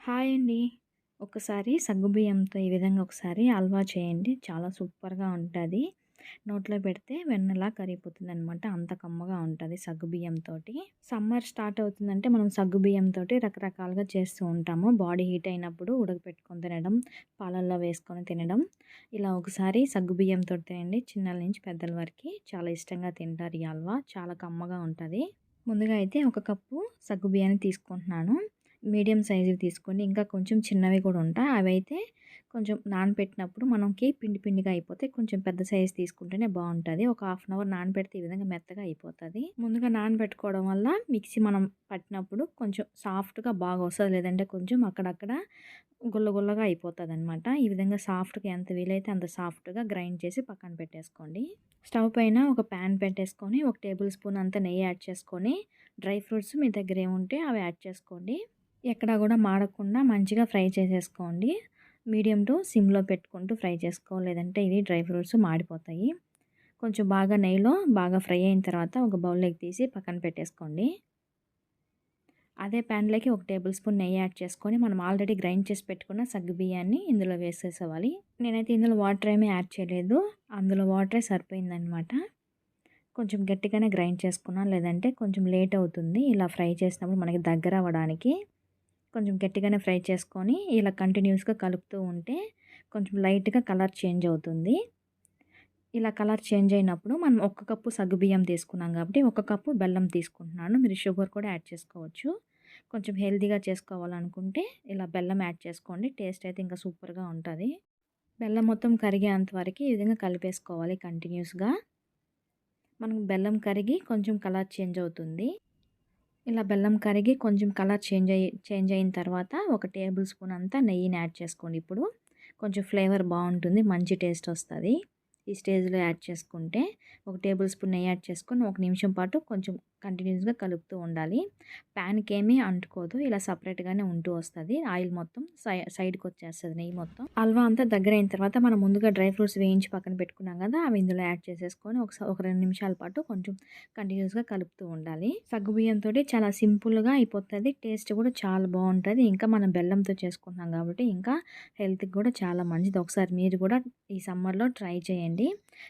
Hi అండి. ఒకసారి సగ్గుబియ్యంతో ఈ విధంగా ఒకసారి హల్వా చేయండి. చాలా సూపర్‌గా ఉంటది. నోట్లో పెడితే వెన్నలా కరిగిపోతుందనమాట. అంత కమ్మగా ఉంటది సగ్గుబియ్యంతోటి. సమ్మర్ స్టార్ట్ అవుతుందంటే మనం సగ్గుబియ్యంతోటి రకరకాలుగా చేస్తూ ఉంటాము. బాడీ హీట్ అయినప్పుడు ఉడకపెట్టుకొని తినడం, పాలల్లో వేసుకొని తినడం. ఇలా ఒకసారి సగ్గుబియ్యంతోటి తినండి. చిన్నల నుంచి పెద్దల వరకి చాలా ఇష్టంగా తింటారు ఈ హల్వా. చాలా కమ్మగా ఉంటది. ముందుగా అయితే ఒక కప్పు సగ్గుబియ్యాన్ని తీసుకుంటున్నాను. మీడియం సైజువి తీసుకోండి. ఇంకా కొంచెం చిన్నవి కూడా ఉంటాయి. అవైతే కొంచెం నానబెట్టినప్పుడు మనకి పిండి పిండిగా అయిపోతే కొంచెం పెద్ద సైజు తీసుకుంటేనే బావుంటది. ఒక హాఫ్ అన్ అవర్ నానబెడితే ఈ విధంగా మెత్తగా అయిపోతది. ముందుగా నానబెట్టుకోవడం వల్ల మిక్సీ మనం పట్టినప్పుడు కొంచెం సాఫ్ట్‌గా బాగా వస్తది. లేదంటే కొంచెం అక్కడక్కడ గుల్ల గుల్లగా అయిపోతదనమాట. ఈ విధంగా సాఫ్ట్‌గా ఎంత వీలైతే అంత సాఫ్ట్‌గా గ్రైండ్ చేసి పక్కన పెట్టేసుకోండి. స్టవ్ పైన ఒక ప్యాన్ పెట్టేసుకొని, ఒక టేబుల్ స్పూన్ అంత నెయ్యి యాడ్ చేసుకొని, డ్రై ఫ్రూట్స్ మీ దగ్గర ఏముంటే అవి యాడ్ చేసుకోండి. ఎక్కడా కూడా మాడకుండా మంచిగా ఫ్రై చేసేసుకోండి. మీడియం టు సిమ్‌లో పెట్టుకుంటూ ఫ్రై చేసుకోవాలి. లేదంటే ఇవి డ్రై ఫ్రూట్స్ మాడిపోతాయి. కొంచెం బాగా నెయ్యిలో బాగా ఫ్రై అయిన తర్వాత ఒక బౌల్‌లోకి తీసి పక్కన పెట్టేసుకోండి. అదే ప్యాన్‌లోకి ఒక టేబుల్ స్పూన్ నెయ్యి యాడ్ చేసుకొని, మనం ఆల్రెడీ గ్రైండ్ చేసి పెట్టుకున్న సగ్గుబియ్యాన్ని ఇందులో వేసేసేయాలి. నేనైతే ఇందులో వాటర్ ఏమీ యాడ్ చేయలేదు. అందులో వాటరే సరిపోయిందనమాట. కొంచెం గట్టిగానే గ్రైండ్ చేసుకున్నాను. లేదంటే కొంచెం లేట్ అవుతుంది. ఇలా ఫ్రై చేసినప్పుడు మనకి దగ్గర అవ్వడానికి కొంచెం గట్టిగానే ఫ్రై చేసుకొని, ఇలా కంటిన్యూస్‌గా కలుపుతూ ఉంటే కొంచెం లైట్‌గా కలర్ చేంజ్ అవుతుంది. ఇలా కలర్ చేంజ్ అయినప్పుడు మనం ఒక కప్పు సగ్గుబియ్యం తీసుకున్నాం కాబట్టి, ఒక కప్పు బెల్లం తీసుకుంటున్నాను. మీరు షుగర్ కూడా యాడ్ చేసుకోవచ్చు. కొంచెం హెల్తీగా చేసుకోవాలనుకుంటే ఇలా బెల్లం యాడ్ చేసుకోండి. టేస్ట్ అయితే ఇంకా సూపర్‌గా ఉంటది. బెల్లం మొత్తం కరిగేంత వరకి ఈ విధంగా కలిపేసుకోవాలి కంటిన్యూస్‌గా. మనకు బెల్లం కరిగి కొంచెం కలర్ చేంజ్ అవుతుంది. ఇలా బెల్లం కరిగి కొంచెం కలర్ చేంజ్ అయిన తర్వాత ఒక టేబుల్ స్పూన్ అంతా నెయ్యిని యాడ్ చేసుకోండి ఇప్పుడు. కొంచెం ఫ్లేవర్ బావుంటుంది. మంచి టేస్ట్ వస్తది. ఈ స్టేజ్‌లో యాడ్ చేసుకుంటే ఒక టేబుల్ స్పూన్ నెయ్యి యాడ్ చేసుకొని ఒక నిమిషం పాటు కొంచెం కంటిన్యూస్‌గా కలుపుతూ ఉండాలి. ప్యాన్‌కేమీ అంటుకోదు. ఇలా సెపరేట్‌గానే ఉంటూ వస్తది. ఆయిల్ మొత్తం సైడ్‌కొచ్చేస్తది నెయ్యి మొత్తం. హల్వా అంతా దగ్గరైన తర్వాత మనం ముందుగా డ్రై ఫ్రూట్స్ వేయించి పక్కన పెట్టుకున్నాం కదా! అవి ఇందులో యాడ్ చేసేసుకొని ఒక 2 నిమిషాల పాటు కొంచెం కంటిన్యూస్‌గా కలుపుతూ ఉండాలి. సగ్గుబియ్యంతోటి చాలా సింపుల్‌గా అయిపోతది. టేస్ట్ కూడా చాలా బావుంటది. ఇంకా మనం బెల్లంతో చేసుకుంటున్నాం కాబట్టి ఇంకా హెల్త్‌కి కూడా చాలా మంచిది. ఒకసారి మీరు కూడా ఈ సమ్మర్‌లో ట్రై చేయండి.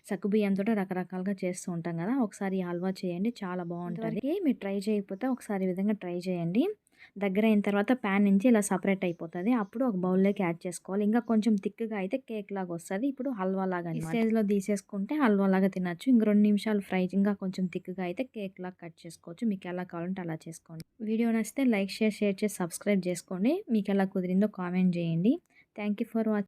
సగ్గుబియ్యంతోటి రకరకాలుగా చేస్తూ ఉంటాం కదా! ఒకసారి ఈ హల్వా చేయండి. చాలా బావుంటది. మీరు ట్రై చేయకపోతే ఒకసారి ఈ విధంగా ట్రై చేయండి. దగ్గరైన తర్వాత ప్యాన్ నుంచి ఇలా సెపరేట్ అయిపోతది. అప్పుడు ఒక బౌల్‌లోకి యాడ్ చేసుకోవాలి. ఇంకా కొంచెం థిక్‌గా అయితే కేక్‌లాగా వస్తది. ఇప్పుడు హల్వా లాగా అనమాట. ఈ స్టేజ్‌లో తీసేసుకుంటే హల్వా లాగా తినొచ్చు. ఇంక 2 నిమిషాలు ఫ్రై ఇంకా కొంచెం థిక్‌గా అయితే కేక్‌లాగా కట్ చేసుకోవచ్చు. మీకు ఎలా కావాలంటే అలా చేసుకోండి. వీడియో నచ్చితే లైక్, షేర్ చేసి సబ్స్క్రైబ్ చేసుకోండి. మీకు ఎలా కుదిరిందో కామెంట్ చేయండి. Thank you for watching.